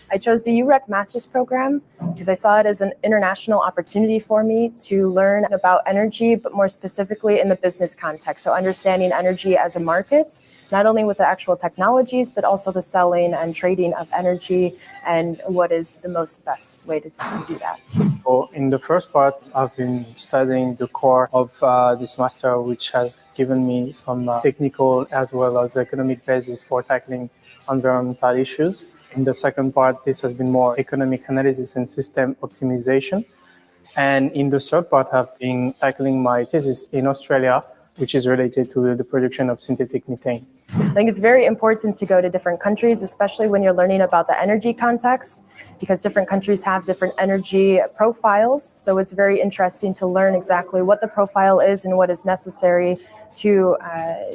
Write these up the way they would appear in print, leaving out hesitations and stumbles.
I chose the UREC Master's Program because I saw it as an international opportunity for me to learn about energy, but more specifically in the business context. So understanding energy as a market, not only with the actual technologies, but also the selling and trading of energy and what is the best way to do that. So in the first part, I've been studying the core of this master, which has given me some technical as well as economic basis for tackling environmental issues. In the second part, this has been more economic analysis and system optimization. And in the third part, I've been tackling my thesis in Australia, which is related to the production of synthetic methane. I think it's very important to go to different countries, especially when you're learning about the energy context, because different countries have different energy profiles. So it's very interesting to learn exactly what the profile is and what is necessary to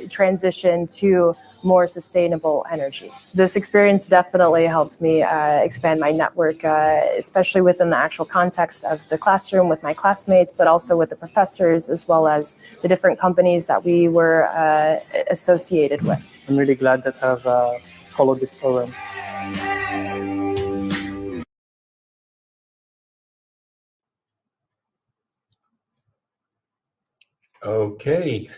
transition to more sustainable energy. So this experience definitely helped me expand my network, especially within the actual context of the classroom with my classmates, but also with the professors, as well as the different companies that we were associated with. I'm really glad that I've followed this program. Okay.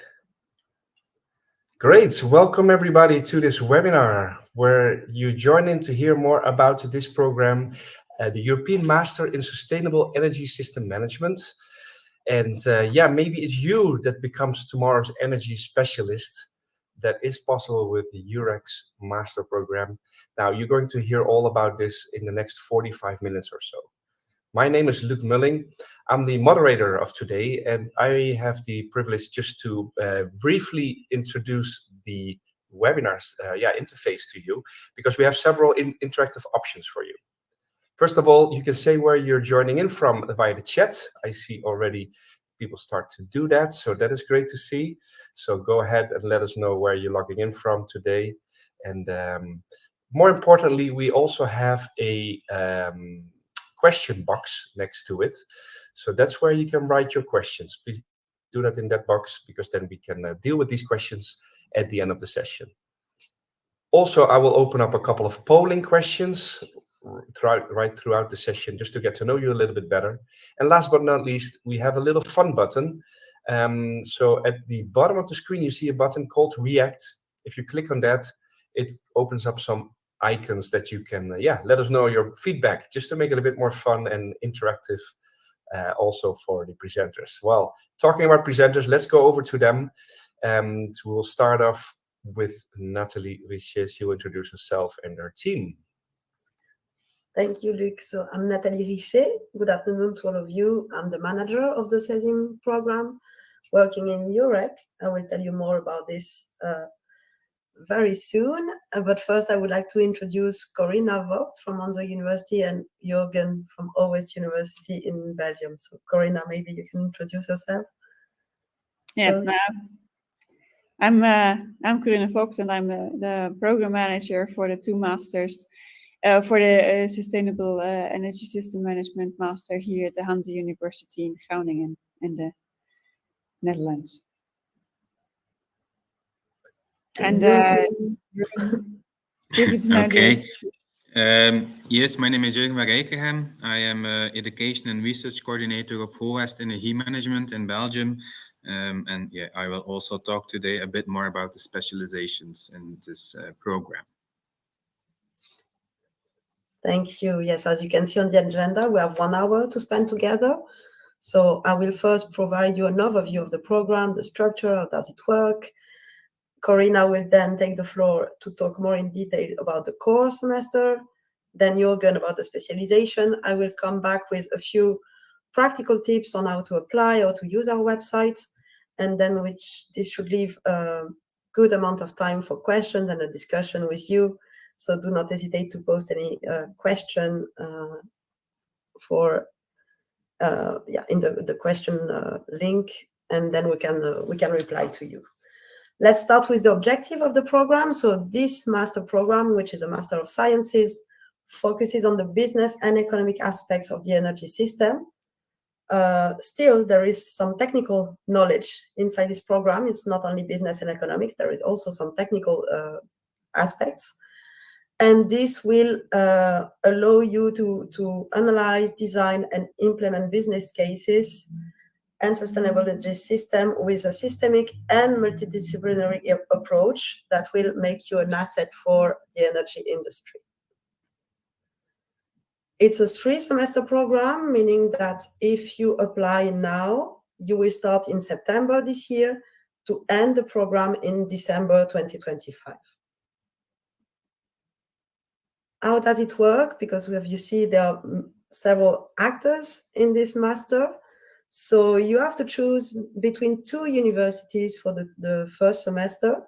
Great. Welcome everybody to this webinar where you join in to hear more about this program, the European Master in Sustainable Energy System Management. And yeah, maybe it's you that becomes tomorrow's energy specialist. That is possible with the UREC's master program. Now, you're going to hear all about this in the next 45 minutes or so. My name is Luc Mulling. I'm the moderator of today, and I have the privilege just to briefly introduce the webinar's interface to you, because we have several interactive options for you. First of all, you can say where you're joining in from via the chat. I see already people start to do that, so that is great to see. So go ahead and let us know where you're logging in from today. And more importantly, we also have a question box next to it. So that's where you can write your questions. Please do that in that box, because then we can deal with these questions at the end of the session. Also, I will open up a couple of polling questions right throughout the session, just to get to know you a little bit better. And last but not least, we have a little fun button. So at the bottom of the screen, you see a button called React. If you click on that, it opens up some icons that you can let us know your feedback, just to make it a bit more fun and interactive, also for the presenters. Well, talking about presenters, let's go over to them. We'll start off with Nathalie Richet. She'll introduce herself and her team. Thank you, Luc. So I'm Nathalie Richet. Good afternoon to all of you. I'm the manager of the SESyM program working in UREC. I will tell you more about this very soon. But first, I would like to introduce Corinna Vogt from Hanze University and Jürgen from Ouest University in Belgium. So Corinna, maybe you can introduce yourself. Yeah, I'm Corinna Vogt, and I'm the program manager for the two masters for the Sustainable Energy System Management Master here at the Hanze University in Groningen in the Netherlands. And okay. Yes, my name is Jürgen van Rijkegem. I am Education and Research Coordinator of Hoogest Energie Management in Belgium. And yeah, I will also talk today a bit more about the specializations in this program. Thank you. Yes, as you can see on the agenda, we have 1 hour to spend together. So I will first provide you an overview of the program, the structure, how does it work. Corinna will then take the floor to talk more in detail about the core semester. Then Jürgen about the specialization. I will come back with a few practical tips on how to apply or to use our website. And then this should leave a good amount of time for questions and a discussion with you. So do not hesitate to post any question in the question link, and then we can reply to you. Let's start with the objective of the program. So this master program, which is a Master of Sciences, focuses on the business and economic aspects of the energy system. still there is some technical knowledge inside this program. It's not only business and economics, there is also some technical aspects. And this will allow you to analyze, design, and implement business cases and sustainable energy system with a systemic and multidisciplinary approach that will make you an asset for the energy industry. It's a 3-semester program, meaning that if you apply now, you will start in September this year to end the program in December 2025. How does it work? Because you see there are several actors in this master. So you have to choose between 2 universities for the first semester.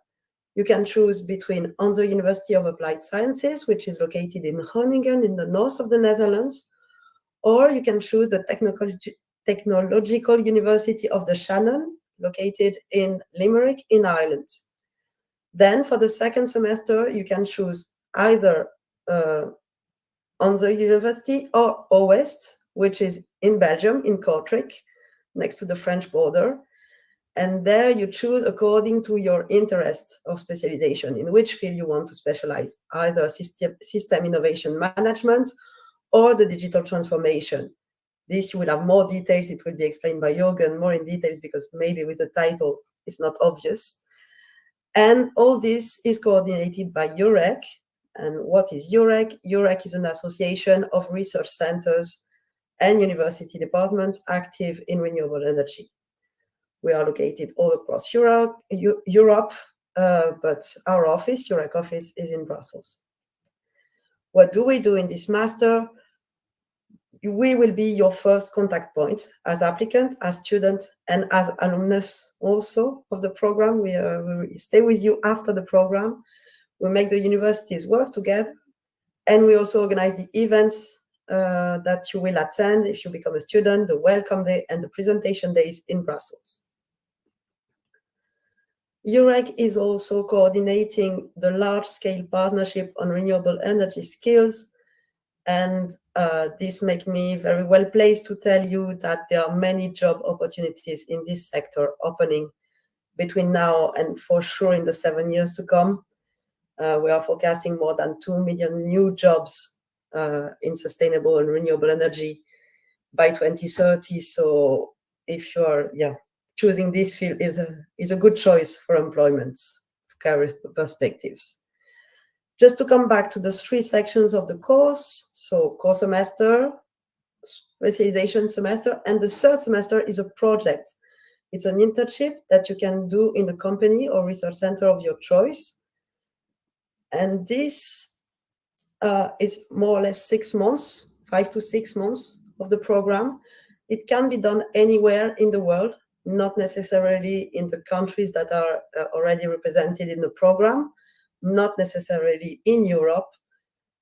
You can choose between the University of Applied Sciences, which is located in Groningen in the north of the Netherlands, or you can choose the Technological University of the Shannon, located in Limerick in Ireland. Then for the second semester, you can choose either on the university or OWEST, which is in Belgium, in Kortrijk, next to the French border. And there you choose according to your interest of specialization, in which field you want to specialize, either system innovation management or the digital transformation. This you will have more details. It will be explained by Jürgen more in details, because maybe with the title it's not obvious. And all this is coordinated by EUREC. And what is EUREC? EUREC is an association of research centers and university departments active in renewable energy. We are located all across Europe, but our office, EUREC office, is in Brussels. What do we do in this master? We will be your first contact point as applicant, as student, and as alumnus also of the program. We will stay with you after the program. We make the universities work together, and we also organize the events that you will attend if you become a student, the welcome day and the presentation days in Brussels. EUREC is also coordinating the large-scale partnership on renewable energy skills, and this makes me very well placed to tell you that there are many job opportunities in this sector opening between now and for sure in the 7 years to come. We are forecasting more than 2 million new jobs in sustainable and renewable energy by 2030. So if you are choosing this field is a good choice for employment, career perspectives. Just to come back to the 3 sections of the course, so core semester, specialization semester, and the 3rd semester is a project. It's an internship that you can do in a company or research center of your choice. And this is more or less 6 months, 5 to 6 months of the program. It can be done anywhere in the world, not necessarily in the countries that are already represented in the program, not necessarily in Europe.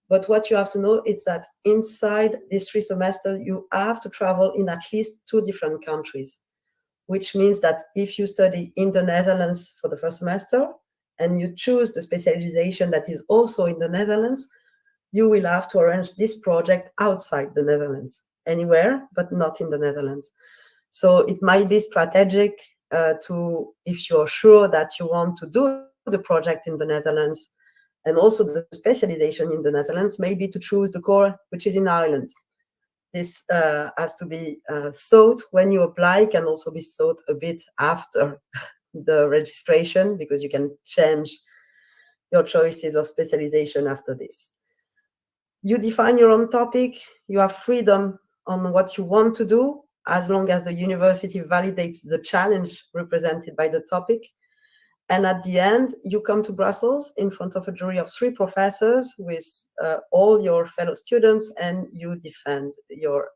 But what you have to know is that inside this 3 semesters, you have to travel in at least 2 different countries, which means that if you study in the Netherlands for the first semester and you choose the specialization that is also in the Netherlands, you will have to arrange this project outside the Netherlands, anywhere, but not in the Netherlands. So it might be strategic if you're sure that you want to do the project in the Netherlands and also the specialization in the Netherlands, maybe to choose the core, which is in Ireland. This has to be thought when you apply, can also be thought a bit after the registration, because you can change your choices of specialization after this. You define your own topic, you have freedom on what you want to do, as long as the university validates the challenge represented by the topic. And at the end, you come to Brussels in front of a jury of 3 professors with all your fellow students, and you defend your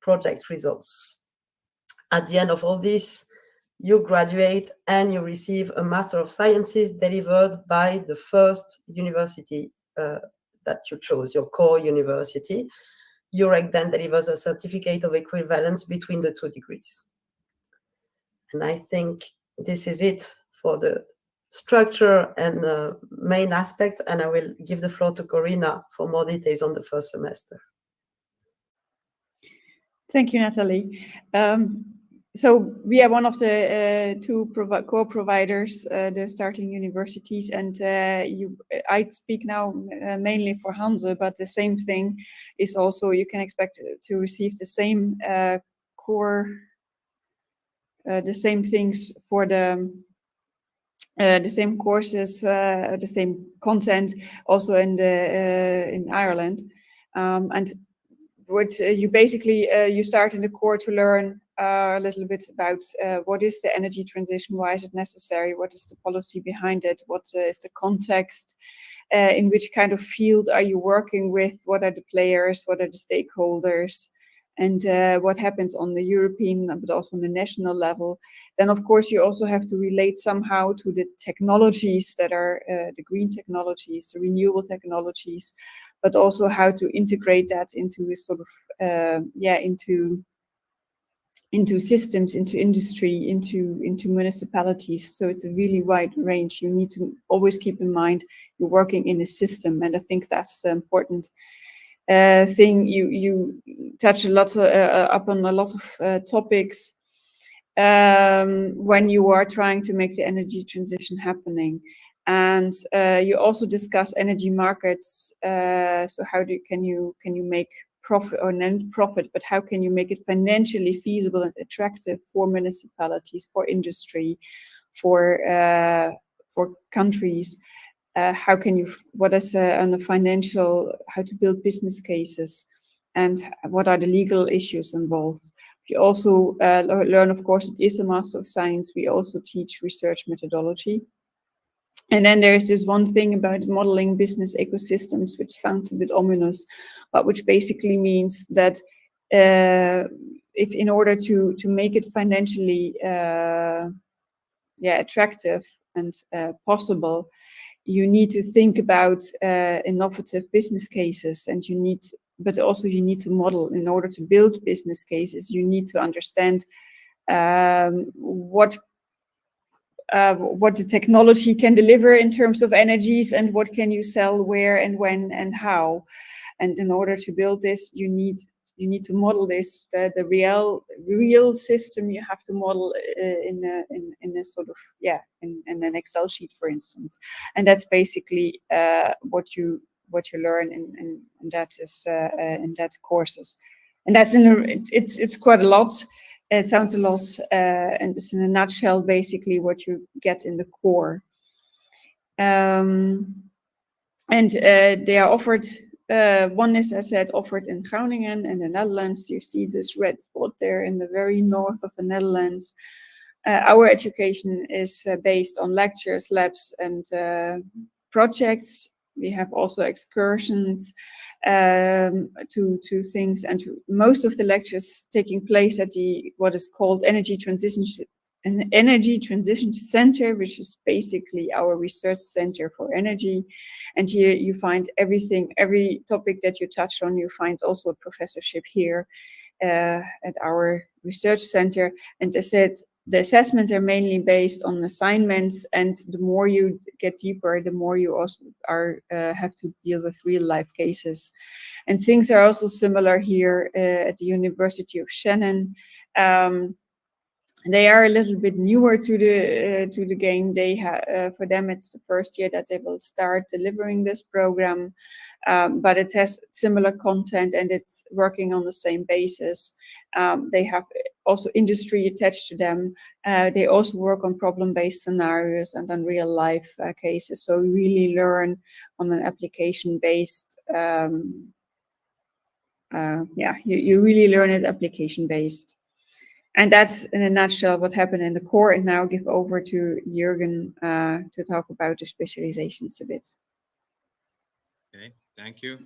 project results. At the end of all this, you graduate and you receive a Master of Sciences delivered by the first university that you chose, your core university. EUREC then delivers a certificate of equivalence between the 2 degrees. And I think this is it for the structure and the main aspect, and I will give the floor to Corina for more details on the first semester. Thank you, Natalie. So we are one of the two core providers, the starting universities, and I speak now mainly for Hanze, but the same thing is also, you can expect to receive the same core, the same things for the same courses, the same content, also in Ireland, and what you basically you start in the core to learn a little bit about what is the energy transition, why is it necessary, what is the policy behind it, what is the context, in which kind of field are you working with, what are the players, what are the stakeholders, and what happens on the European but also on the national level. Then of course you also have to relate somehow to the technologies that are the green technologies, the renewable technologies, but also how to integrate that into a sort of into systems, into industry, into municipalities. So it's a really wide range. You need to always keep in mind you're working in a system, and I think that's the important thing. You touch a lot upon a lot of topics when you are trying to make the energy transition happening. And you also discuss energy markets. So how can you make profit or non-profit, but how can you make it financially feasible and attractive for municipalities, for industry, for countries? How can you? What is on the financial? How to build business cases, and what are the legal issues involved? We also learn, of course, it is a Master of Science. We also teach research methodology. And then there's this one thing about modeling business ecosystems, which sounds a bit ominous, but which basically means that if in order to make it financially attractive and possible, you need to think about innovative business cases, and you need to model. In order to build business cases, you need to understand what the technology can deliver in terms of energies, and what can you sell where and when and how. And in order to build this, you need to model this. The real system you have to model in a sort of in an Excel sheet, for instance. And that's basically what you learn in that courses. And that's it's quite a lot. It sounds a lot, and it's in a nutshell basically what you get in the core. And they are offered. One is, as I said, offered in Groningen in the Netherlands. You see this red spot there in the very north of the Netherlands. Our education is based on lectures, labs, and projects. We have also excursions to things, and most of the lectures taking place at what is called Energy Transition Center, which is basically our research center for energy. And here you find everything, every topic that you touch on, you find also a professorship here at our research center. And as I said, the assessments are mainly based on assignments, and the more you get deeper, the more you also have to deal with real life cases. And things are also similar here at the University of Shannon. They are a little bit newer to the game. For them, it's the first year that they will start delivering this program, but it has similar content and it's working on the same basis. They have also industry attached to them. They also work on problem-based scenarios and on real-life cases. So we really learn on an application-based. You really learn it application-based. And that's in a nutshell what happened in the core. And now I'll give over to Jürgen to talk about the specializations a bit. Okay, thank you.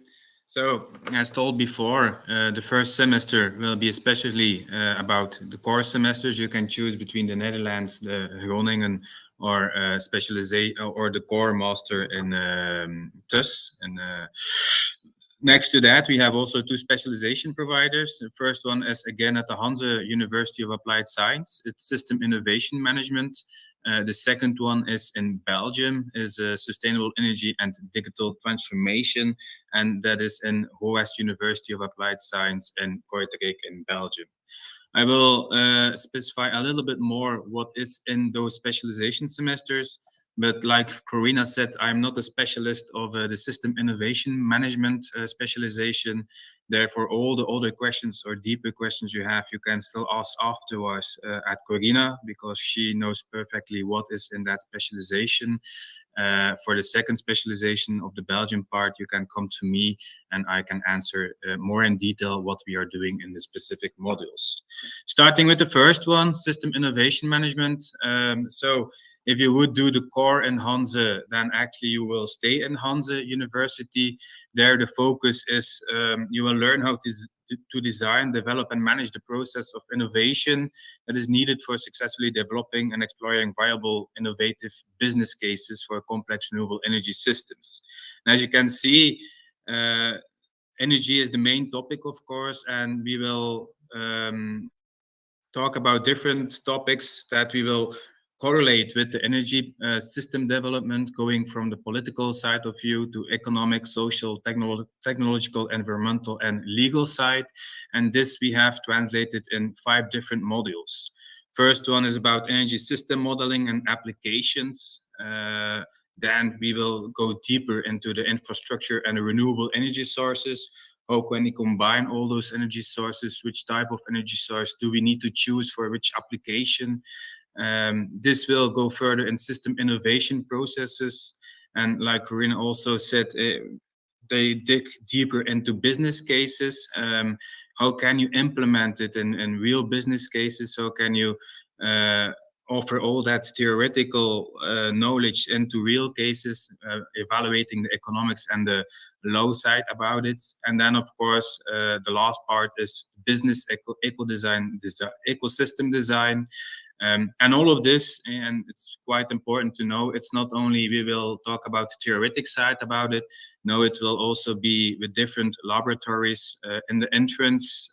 So as told before, the first semester will be especially about the core semesters. You can choose between the Netherlands, the Groningen, or specialization, or the core master in TUS. And next to that, we have also two specialization providers. The first one is again at the Hanze University of Applied Science. It's System Innovation Management. The second one is in Belgium, is Sustainable Energy and Digital Transformation, and that is in Horest University of Applied Science in Kortrijk in Belgium. I will specify a little bit more what is in those specialization semesters, but like Corina said, I'm not a specialist of the system innovation management specialization. Therefore, all the other questions or deeper questions you have, you can still ask afterwards at Corina, because she knows perfectly what is in that specialization. For the second specialization of the Belgian part, you can come to me and I can answer more in detail what we are doing in the specific modules. Starting with the first one, system innovation management. So if you would do the core in Hanze, then actually you will stay in Hanze University. There the focus is you will learn how to design, develop and manage the process of innovation that is needed for successfully developing and exploring viable, innovative business cases for complex renewable energy systems. And as you can see, energy is the main topic, of course, and we will talk about different topics that we will correlate with the energy system development, going from the political side of view to economic, social, technological, environmental, and legal side. And this we have translated in 5 different modules. First one is about energy system modeling and applications. Then we will go deeper into the infrastructure and the renewable energy sources. How can we combine all those energy sources? Which type of energy source do we need to choose for which application? This will go further in system innovation processes. And like Corina also said, they dig deeper into business cases. How can you implement it in real business cases? How can you offer all that theoretical knowledge into real cases, evaluating the economics and the low side about it? And then, of course, the last part is business ecosystem design. And all of this, and it's quite important to know, it's not only we will talk about the theoretic side about it. No, it will also be with different laboratories in the entrance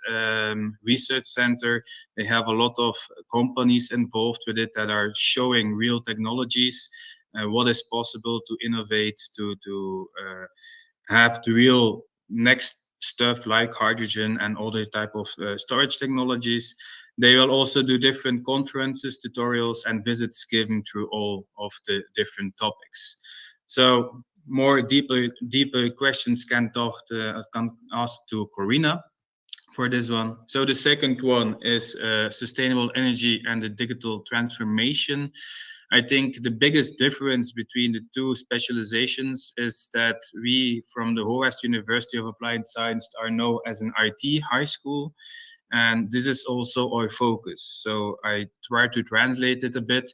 research center. They have a lot of companies involved with it that are showing real technologies, what is possible to innovate, to have the real next stuff like hydrogen and other type of storage technologies. They will also do different conferences, tutorials, and visits given through all of the different topics. So more deeper questions can ask to Corina for this one. So the second one is sustainable energy and the digital transformation. I think the biggest difference between the 2 specializations is that we from the Horest University of Applied Science are known as an IT high school. And this is also our focus. So I try to translate it a bit.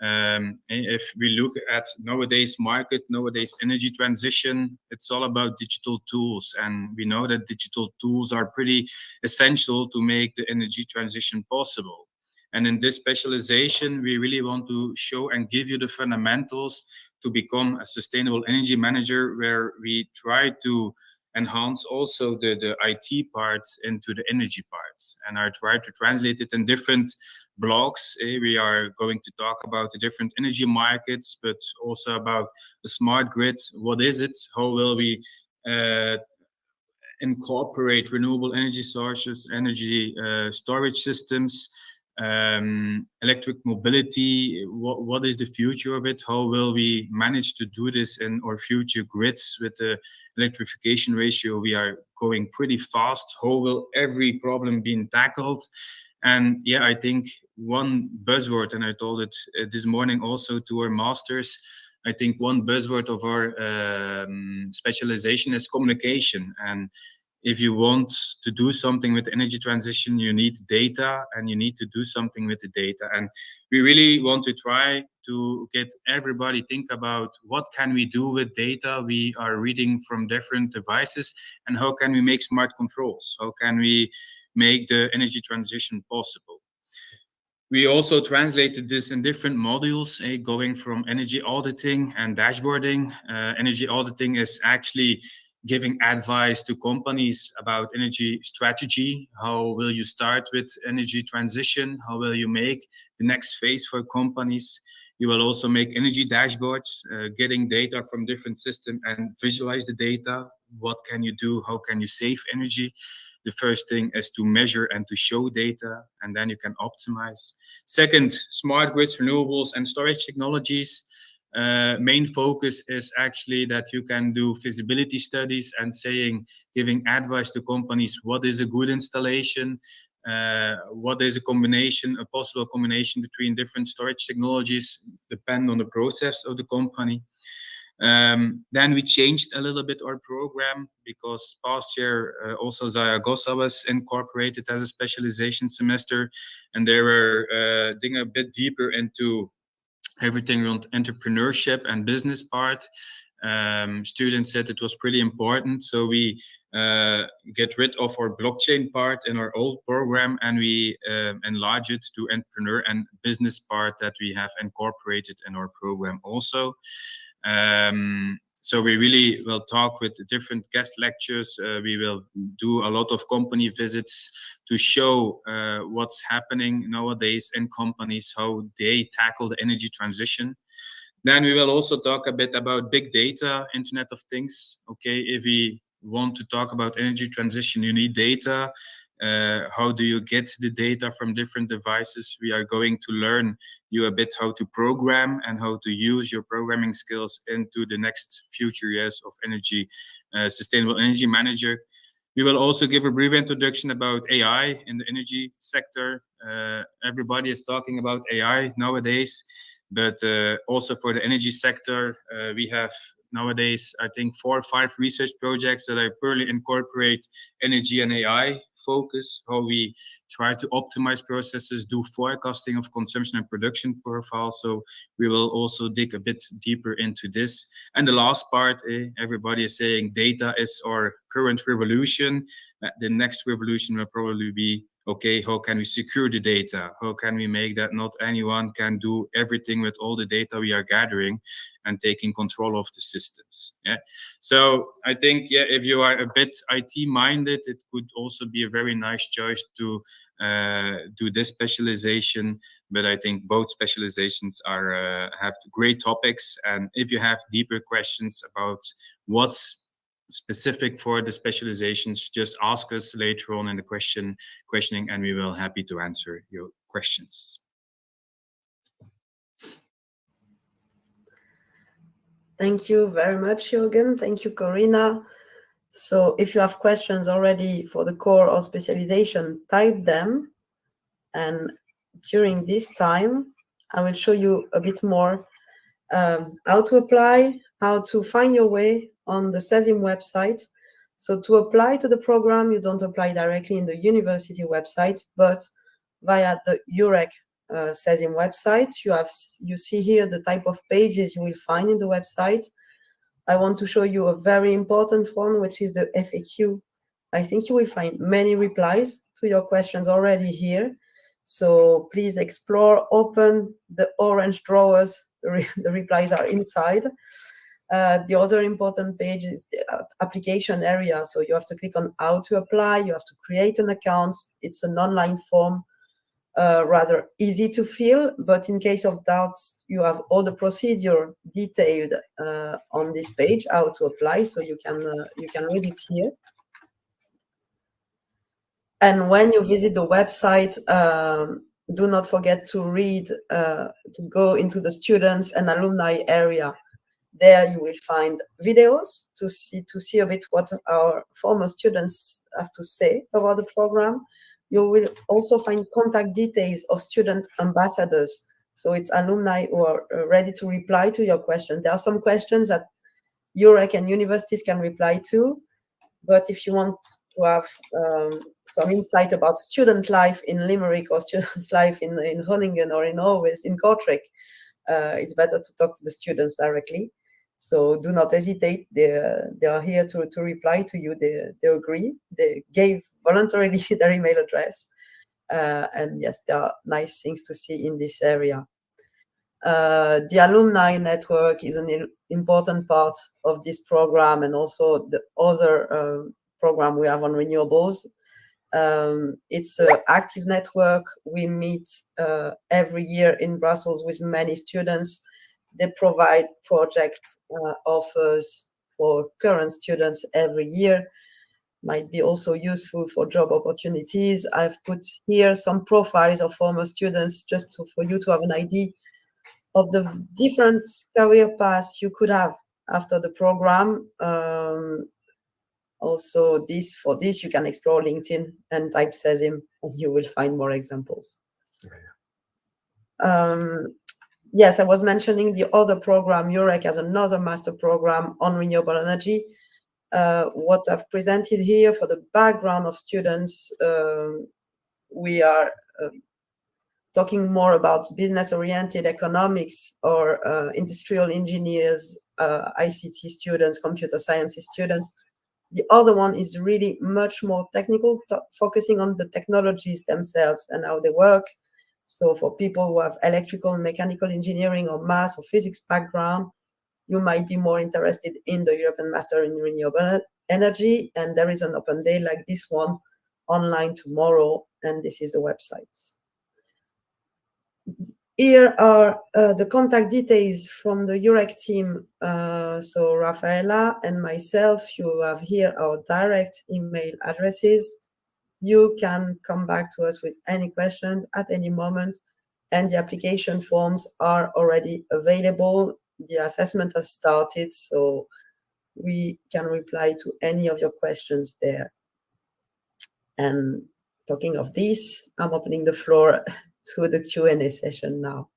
If we look at nowadays market, nowadays energy transition, it's all about digital tools. And we know that digital tools are pretty essential to make the energy transition possible. And in this specialization, we really want to show and give you the fundamentals to become a sustainable energy manager, where we try to enhance also the IT parts into the energy parts. And I try to translate it in different blocks. We are going to talk about the different energy markets, but also about the smart grid. What is it? How will we incorporate renewable energy sources, energy storage systems, electric mobility? What is the future of it? How will we manage to do this in our future grids with the electrification ratio? We are going pretty fast. How will every problem be tackled? And yeah, I think one buzzword, and I told it this morning also to our masters, I think one buzzword of our specialization is communication. And if you want to do something with energy transition, you need data, and you need to do something with the data. And we really want to try to get everybody think about what can we do with data we are reading from different devices, and how can we make smart controls? How can we make the energy transition possible? We also translated this in different modules, going from energy auditing and dashboarding. Energy auditing is actually giving advice to companies about energy strategy. How will you start with energy transition? How will you make the next phase for companies? You will also make energy dashboards, getting data from different systems and visualize the data. What can you do? How can you save energy? The first thing is to measure and to show data, and then you can optimize. Second, smart grids, renewables, and storage technologies. Main focus is actually that you can do feasibility studies and giving advice to companies, what is a good installation, what is a possible combination between different storage technologies, depend on the process of the company. Then we changed a little bit our program because past year also Zaragoza was incorporated as a specialization semester, and they were digging a bit deeper into everything around entrepreneurship and business part. Students said it was pretty important, so we get rid of our blockchain part in our old program, and we enlarge it to entrepreneur and business part that we have incorporated in our program also. So we really will talk with different guest lectures. We will do a lot of company visits to show what's happening nowadays in companies, how they tackle the energy transition. Then we will also talk a bit about big data, Internet of Things. Okay, if we want to talk about energy transition, you need data. How do you get the data from different devices? We are going to learn you a bit how to program and how to use your programming skills into the next future years of energy, sustainable energy manager. We will also give a brief introduction about AI in the energy sector. Everybody is talking about AI nowadays, but also for the energy sector, we have nowadays, I think, 4 or 5 research projects that I purely incorporate energy and AI focus, how we try to optimize processes, do forecasting of consumption and production profiles. So we will also dig a bit deeper into this. And the last part, everybody is saying data is our current revolution. The next revolution will probably be, okay, how can we secure the data? How can we make that not anyone can do everything with all the data we are gathering and taking control of the systems? Yeah. So I think, yeah, if you are a bit IT minded, it could also be a very nice choice to do this specialization. But I think both specializations are have great topics. And if you have deeper questions about what's specific for the specializations, just ask us later on in the questioning, and we will happy to answer your questions. Thank you very much, Jürgen. Thank you, Corina. So if you have questions already for the core or specialization, type them. And during this time, I will show you a bit more how to apply, how to find your way on the SESyM website. So to apply to the program, you don't apply directly in the university website, but via the EUREC SESyM website. You see here the type of pages you will find in the website. I want to show you a very important one, which is the FAQ. I think you will find many replies to your questions already here. So please explore, open the orange drawers. The replies are inside. The other important page is the application area. So you have to click on how to apply. You have to create an account. It's an online form, rather easy to fill. But in case of doubts, you have all the procedure detailed on this page, how to apply. So you can read it here. And when you visit the website, do not forget to read, to go into the students and alumni area. There you will find videos to see a bit what our former students have to say about the program. You will also find contact details of student ambassadors. So it's alumni who are ready to reply to your question. There are some questions that EUREC and universities can reply to, but if you want to have some insight about student life in Limerick or student life in Groningen or in Aarhus, in Kortrijk, it's better to talk to the students directly. So do not hesitate. They are here to reply to you. They agree. They gave voluntarily their email address. And yes, there are nice things to see in this area. The alumni network is an important part of this program, and also the other program we have on renewables. It's an active network. We meet every year in Brussels with many students. They provide project offers for current students every year. Might be also useful for job opportunities. I've put here some profiles of former students just for you to have an idea of the different career paths you could have after the program. Also, for this, you can explore LinkedIn and type SESyM, and you will find more examples. Yes, I was mentioning the other program. EUREC has another master program on renewable energy. What I've presented here for the background of students, we are talking more about business-oriented economics or industrial engineers, ICT students, computer sciences students. The other one is really much more technical, focusing on the technologies themselves and how they work. So for people who have electrical and mechanical engineering or math or physics background, you might be more interested in the European Master in Renewable Energy. And there is an open day like this one online tomorrow, and this is the website. Here are the contact details from the EUREC team. So Rafaela and myself, you have here our direct email addresses. You can come back to us with any questions at any moment, and the application forms are already available. The assessment has started, so we can reply to any of your questions there. And talking of this, I'm opening the floor to the Q&A session now.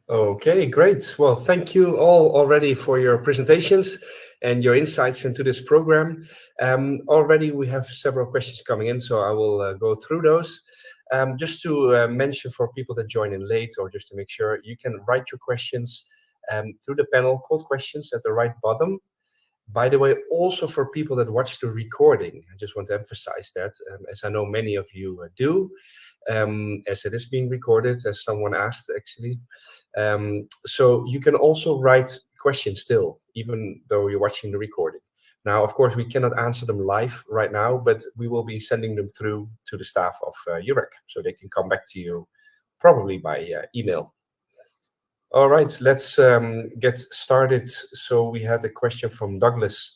Okay, great. Well, thank you all already for your presentations and your insights into this program. Already we have several questions coming in, so I will go through those. Just to mention for people that join in late, or just to make sure, you can write your questions through the panel called questions at the right bottom. By the way, also for people that watch the recording, I just want to emphasize that, as I know many of you do, as it is being recorded, as someone asked actually. So you can also write questions still, even though you're watching the recording. Now, of course, we cannot answer them live right now, but we will be sending them through to the staff of EUREC, so they can come back to you probably by email. All right, let's get started. So we had a question from Douglas.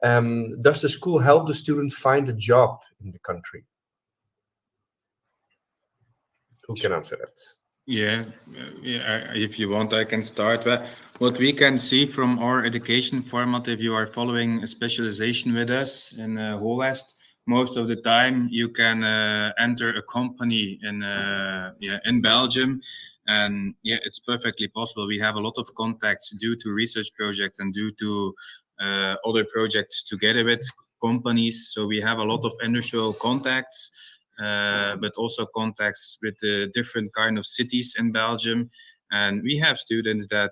Does the school help the student find a job in the country? Who can answer that? Yeah, if you want, I can start. But what we can see from our education format, if you are following a specialization with us in West, most of the time you can enter a company in Belgium, and it's perfectly possible. We have a lot of contacts due to research projects and due to other projects together with companies. So we have a lot of industrial contacts. But also contacts with the different kind of cities in Belgium. And we have students that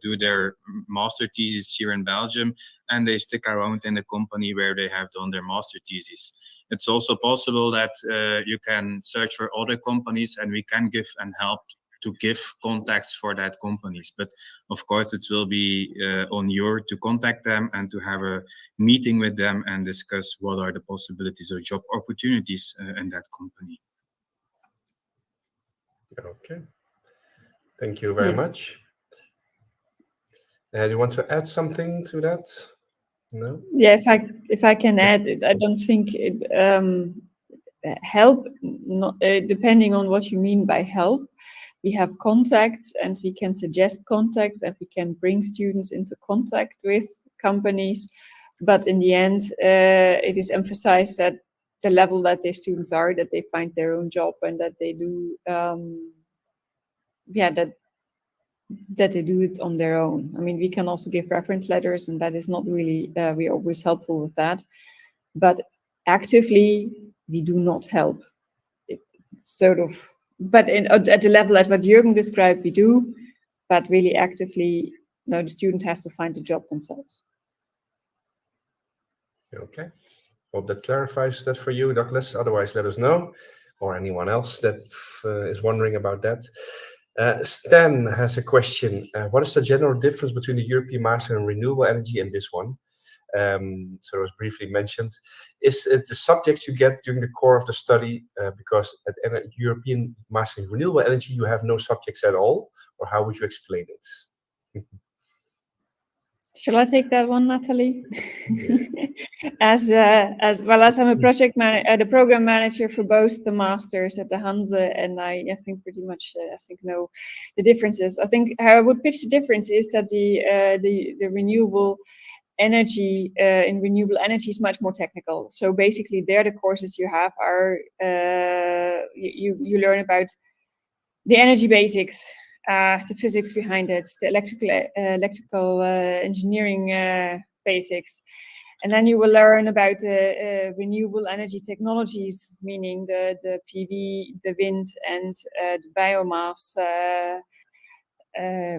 do their master thesis here in Belgium, and they stick around in the company where they have done their master thesis. It's also possible that you can search for other companies, and we can give and help to give contacts for that companies. But of course, it will be on you to contact them and to have a meeting with them and discuss what are the possibilities of job opportunities in that company. Okay, thank you very much. Do you want to add something to that? No? Yeah, if I can add, I don't think it help, depending on what you mean by help. We have contacts, and we can suggest contacts, and we can bring students into contact with companies. But in the end, it is emphasized that the level that their students are, that they find their own job, and that they do, that they do it on their own. I mean, we can also give reference letters, and that is not really, we're always helpful with that. But actively, we do not help. It sort of. But at the level at what Jürgen described, we do, but really actively, no, the student has to find a job themselves. Okay, hope that clarifies that for you, Douglas. Otherwise, let us know, or anyone else that is wondering about that. Stan has a question. What is the general difference between the European Master in Renewable Energy and this one? So it was briefly mentioned. Is it the subjects you get during the core of the study? Because at European Master in Renewable Energy, you have no subjects at all, or how would you explain it? Shall I take that one, Natalie? As well as I'm a the program manager for both the masters at the Hanse, and I think pretty much know the differences. I think how I would pitch the difference is that the renewable energy in renewable energy is much more technical. So basically, there the courses you have are you learn about the energy basics. The physics behind it, the electrical engineering basics. And then you will learn about renewable energy technologies, meaning the PV, the wind, and the biomass,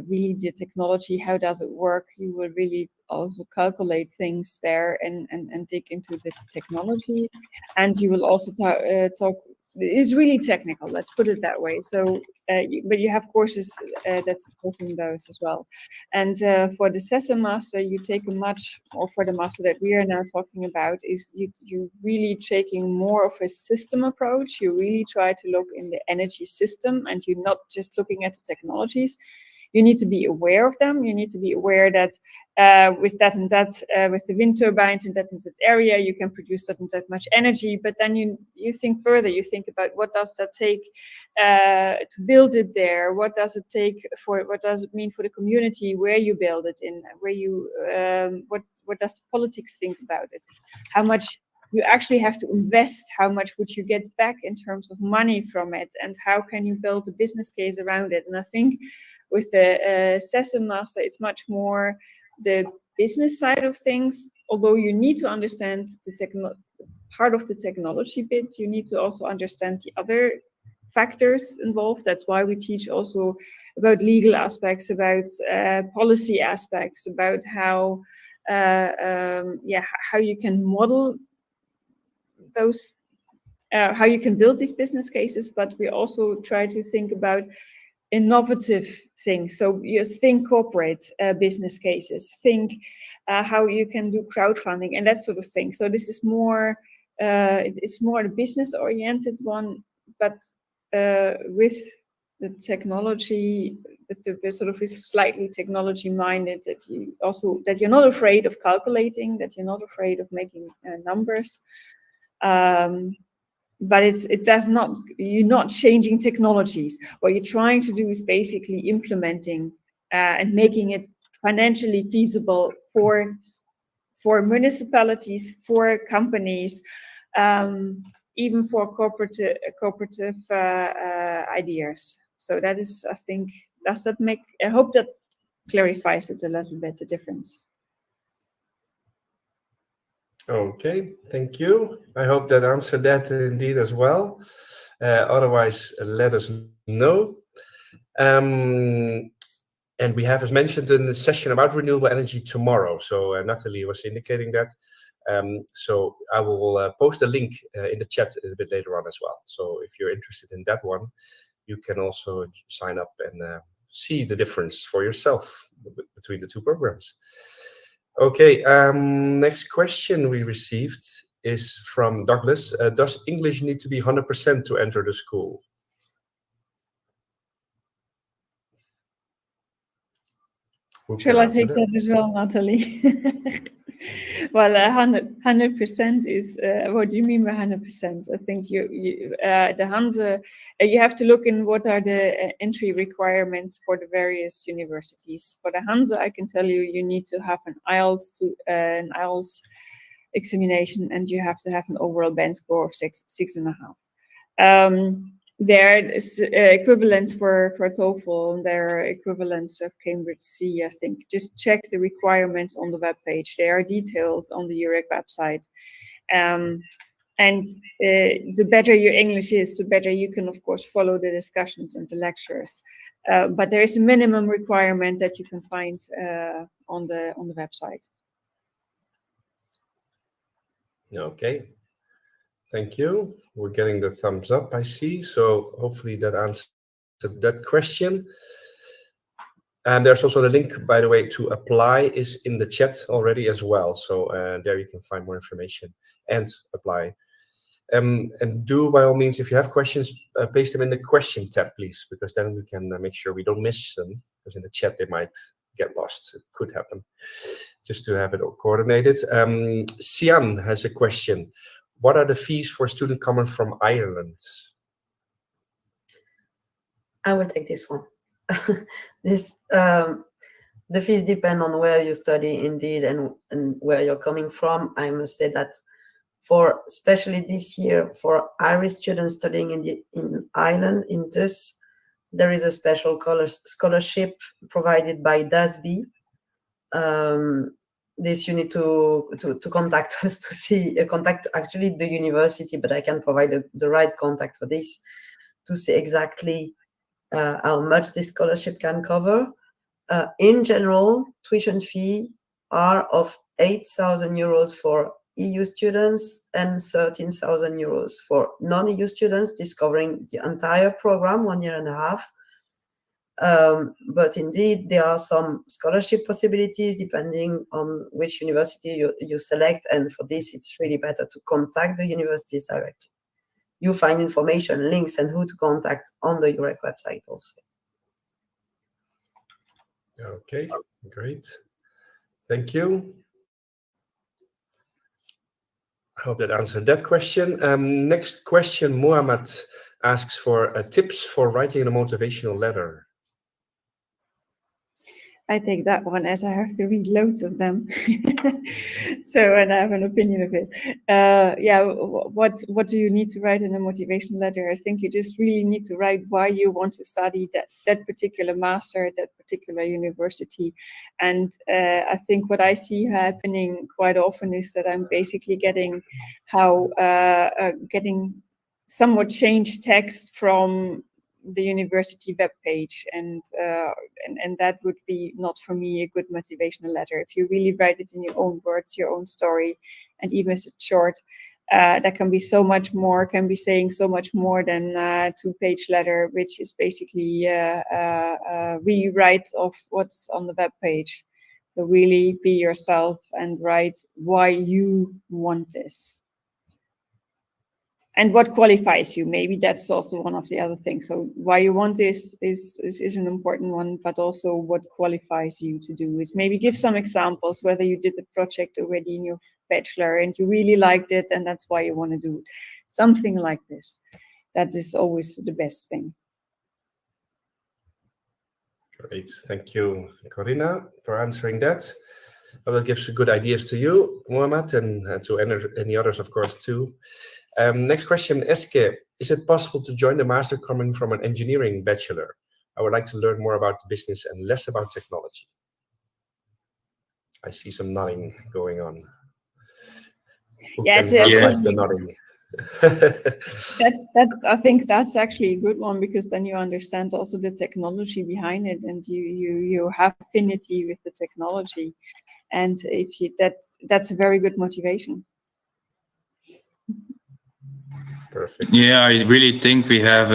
really the technology, how does it work? You will really also calculate things there and dig into the technology. And you will also talk, it's really technical, let's put it that way. So, but you have courses that supporting those as well. And for the SESyM master, you take or for the master that we are now talking about, is you really taking more of a system approach. You really try to look in the energy system, and you're not just looking at the technologies. You need to be aware of them. You need to be aware that with that and that, with the wind turbines in that area, you can produce that and that much energy. But then you think further. You think about what does that take to build it there? What does it take what does it mean for the community where you build it in? Where you what does the politics think about it? How much you actually have to invest? How much would you get back in terms of money from it? And how can you build a business case around it? And I think with the SESyM master, it's much more the business side of things. Although you need to understand the part of the technology bit, you need to also understand the other factors involved. That's why we teach also about legal aspects, about policy aspects, about how you can model those, how you can build these business cases. But we also try to think about innovative things. So you think corporate business cases, think how you can do crowdfunding and that sort of thing. So this is more, it's more a business oriented one, but with the technology, the sort of is slightly technology minded, that you're not afraid of calculating, that you're not afraid of making numbers. But it does not, you're not changing technologies. What you're trying to do is basically implementing and making it financially feasible for municipalities, for companies, even for cooperative ideas. So that is, I think, I hope that clarifies it a little bit, the difference. Okay, thank you. I hope that answered that indeed as well. Otherwise, let us know. And we have, as mentioned, in the session about renewable energy tomorrow. So Natalie was indicating that. So I will post a link in the chat a bit later on as well. So if you're interested in that one, you can also sign up and see the difference for yourself between the two programs. Okay, next question we received is from Douglas. Does English need to be 100% to enter the school? Shall I take that as well, Natalie? Well, 100% is, what do you mean by 100%? I think the Hanse, you have to look in what are the entry requirements for the various universities. For the Hanse, I can tell you, you need to have an IELTS examination, and you have to have an overall band score of 6.5. There is equivalents for TOEFL, and there are equivalents of Cambridge C, I think. Just check the requirements on the webpage. They are detailed on the EUREC website. And the better your English is, the better you can, of course, follow the discussions and the lectures. But there is a minimum requirement that you can find on the website. Okay. Thank you. We're getting the thumbs up, I see. So hopefully that answered that question. And there's also the link, by the way, to apply is in the chat already as well. So there you can find more information and apply. And do, by all means, if you have questions, paste them in the question tab, please, because then we can make sure we don't miss them, because in the chat they might get lost. It could happen. Just to have it all coordinated. Sian has a question. What are the fees for a student coming from Ireland? I will take this one. The fees depend on where you study indeed and where you're coming from. I must say that for especially this year, for Irish students studying in Ireland, in TUS, there is a special scholarship provided by DASB. This you need to contact us to see, contact actually the university, but I can provide the right contact for this to see exactly how much this scholarship can cover. In general, tuition fee are of 8,000 euros for EU students and 13,000 euros for non-EU students, discovering the entire program, 1.5 years. But indeed, there are some scholarship possibilities depending on which university you select. And for this, it's really better to contact the universities directly. You find information, links, and who to contact on the EUREC website also. Okay, great. Thank you. I hope that answered that question. Next question, Muhammad asks for tips for writing a motivational letter. I take that one as I have to read loads of them. So, and I have an opinion of it. Yeah, what do you need to write in a motivation letter? I think you just really need to write why you want to study that particular master at that particular university. And I think what I see happening quite often is that I'm basically getting getting somewhat changed text from the university webpage, and that would be not for me a good motivational letter. If you really write it in your own words, your own story, and even if it's short, that can be so much more, can be saying so much more than a 2-page letter, which is basically a rewrite of what's on the webpage. So really be yourself and write why you want this. And what qualifies you? Maybe that's also one of the other things. So why you want this is an important one, but also what qualifies you to do it. Maybe give some examples, whether you did the project already in your bachelor and you really liked it and that's why you want to do it. Something like this. That is always the best thing. Great. Thank you, Corina, for answering that. I will give some good ideas to you, Muhammad, and to any others, of course, too. Next question, Eske. Is it possible to join the master coming from an engineering bachelor? I would like to learn more about the business and less about technology. I see some nodding going on. Who can verbalize the nodding? I think that's actually a good one, because then you understand also the technology behind it, and you have affinity with the technology, and if you that's a very good motivation. Perfect. Yeah, I really think we have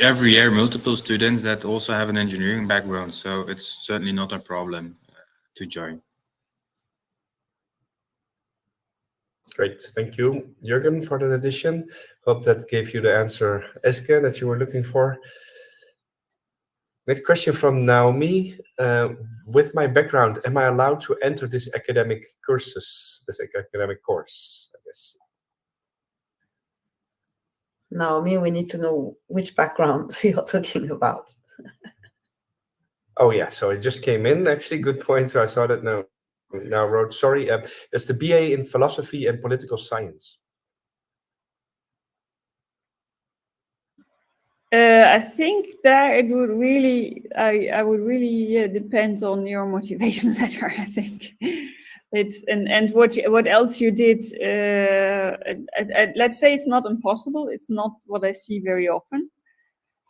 every year multiple students that also have an engineering background, so it's certainly not a problem to join. Great, thank you, Jürgen, for that addition. Hope that gave you the answer, Eske, that you were looking for. Next question from Naomi. With my background, am I allowed to enter this academic course, I guess? Naomi, we need to know which background you're talking about. Oh yeah, so it just came in, actually, good point. So I saw that now wrote, sorry, that's the BA in Philosophy and Political Science. I think that it would really, I would really depend on your motivation letter. I think it's and what else you did. Let's say it's not impossible. It's not what I see very often,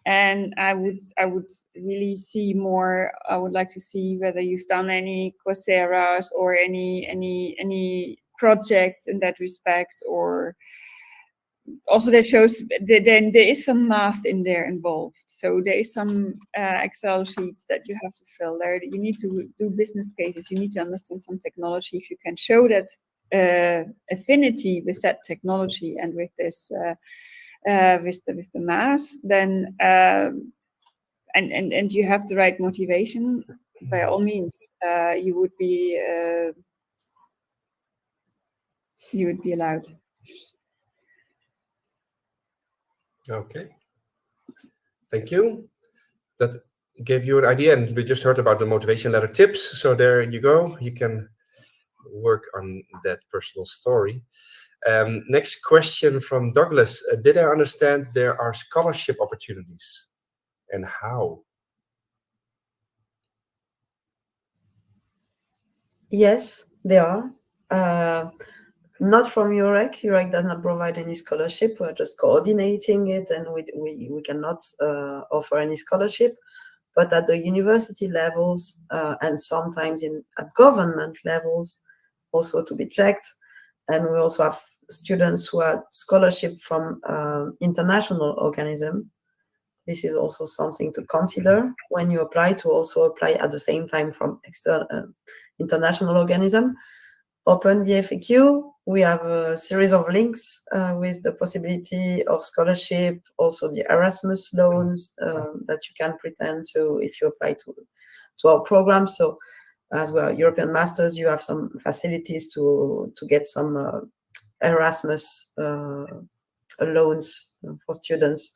and I would really see more. I would like to see whether you've done any Coursera's or any projects in that respect, or also that shows then there is some math in there involved. So there is some Excel sheets that you have to fill there. You need to do business cases. You need to understand some technology. If you can show that affinity with that technology and with this with the mass, then and you have the right motivation, by all means, you would be allowed. Okay, thank you. That gave you an idea, and we just heard about the motivation letter tips. So there you go. You can work on that personal story. Next question from Douglas. Did I understand there are scholarship opportunities, and how? Yes, they are. Not from UREC. UREC does not provide any scholarship. We're just coordinating it, and we cannot offer any scholarship. But at the university levels and sometimes at government levels, also to be checked. And we also have students who have scholarship from international organism. This is also something to consider when you apply, to also apply at the same time from external international organism. Open the FAQ. We have a series of links with the possibility of scholarship, also the Erasmus loans that you can pretend to if you apply to our program. So as well, European Masters, you have some facilities to get some Erasmus loans for students.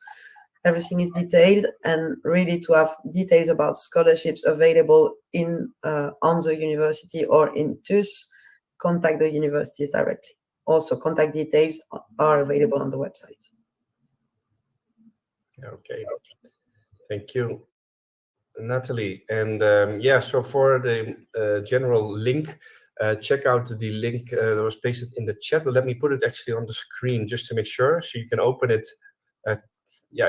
Everything is detailed, and really to have details about scholarships available on the university or in TUS, contact the universities directly. Also, contact details are available on the website. Okay, thank you, Natalie. And so for the general link, check out the link that was pasted in the chat. But let me put it actually on the screen just to make sure, so you can open it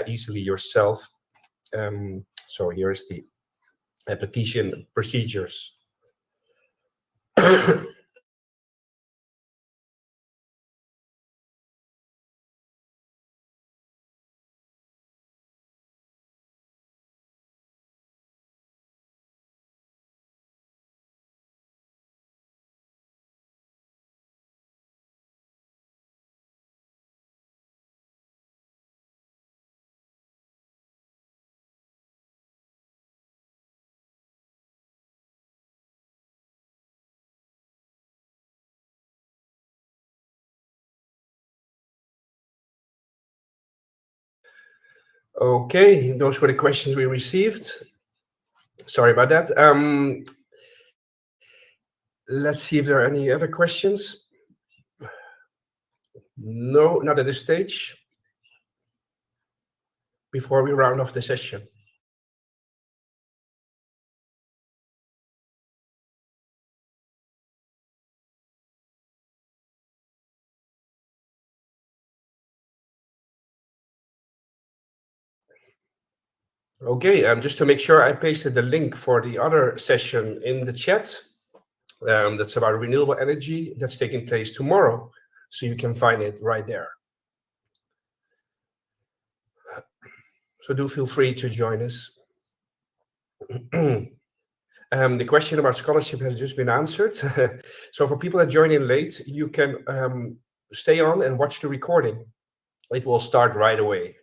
easily yourself. So here's the application procedures. Okay, those were the questions we received. Sorry about that. Let's see if there are any other questions. No, not at this stage. Before we round off the session. Okay, just to make sure, I pasted the link for the other session in the chat. That's about renewable energy. That's taking place tomorrow, so you can find it right there. So do feel free to join us. The question about scholarship has just been answered. So for people that join in late, you can stay on and watch the recording. It will start right away.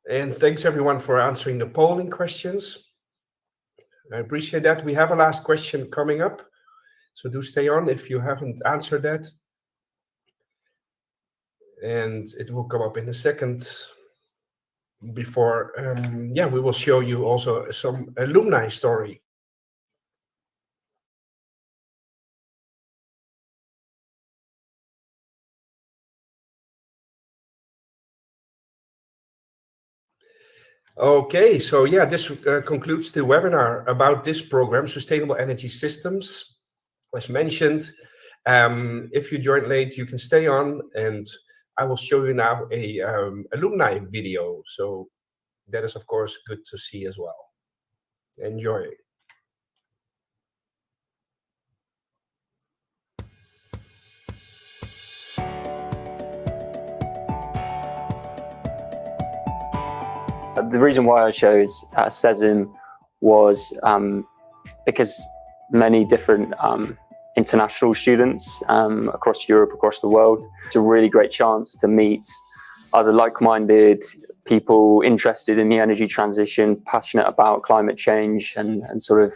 And thanks everyone for answering the polling questions. I appreciate that. We have a last question coming up, so do stay on if you haven't answered that. And it will come up in a second. Before, we will show you also some alumni story. Okay, so this concludes the webinar about this program, Sustainable Energy Systems. As mentioned, if you joined late, you can stay on, and I will show you now a alumni video. So that is, of course, good to see as well. Enjoy. The reason why I chose SESyM was because many different international students across Europe, across the world. It's a really great chance to meet other like-minded people interested in the energy transition, passionate about climate change and sort of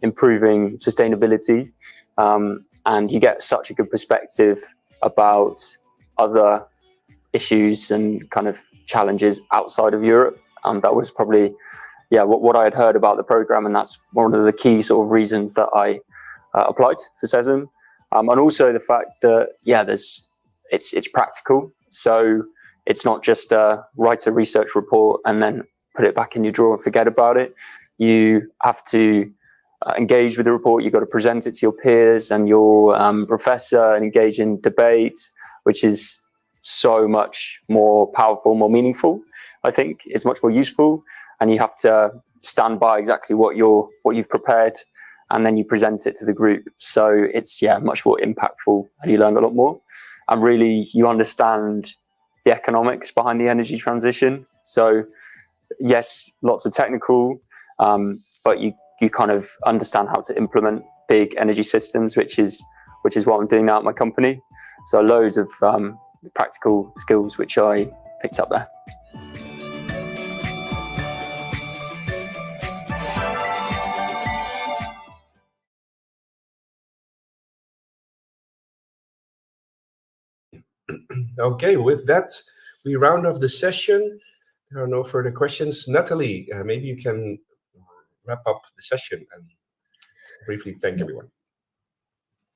improving sustainability. And you get such a good perspective about other issues and kind of challenges outside of Europe. That was probably, what I had heard about the program, and that's one of the key sort of reasons that I applied for SESyM. And also the fact that, it's practical. So it's not just write a research report and then put it back in your drawer and forget about it. You have to engage with the report. You've got to present it to your peers and your professor and engage in debate, which is so much more powerful, more meaningful. I think it's much more useful, and you have to stand by exactly what you've prepared, and then you present it to the group. So it's much more impactful, and you learn a lot more, and really you understand the economics behind the energy transition. So yes, lots of technical, but you kind of understand how to implement big energy systems, which is what I'm doing now at my company. So loads of practical skills which I picked up there. Okay, with that, we round off the session. There are no further questions. Natalie, maybe you can wrap up the session and briefly thank everyone.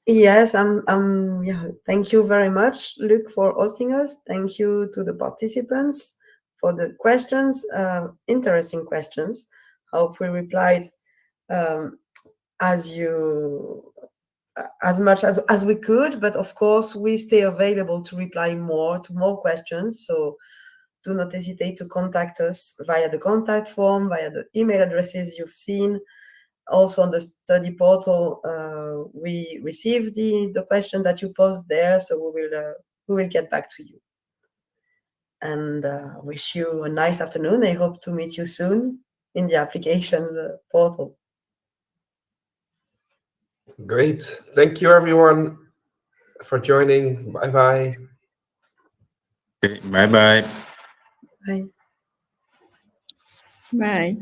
Yes, thank you very much, Luc, for hosting us. Thank you to the participants for the questions, interesting questions. Hope we replied as much as we could, but of course we stay available to reply to more questions. So do not hesitate to contact us via the contact form, via the email addresses you've seen. Also on the study portal, we receive the question that you post there, so we will get back to you. And wish you a nice afternoon. I hope to meet you soon in the applications portal. Great. Thank you, everyone, for joining. Bye-bye. Okay, bye-bye. Bye. Bye.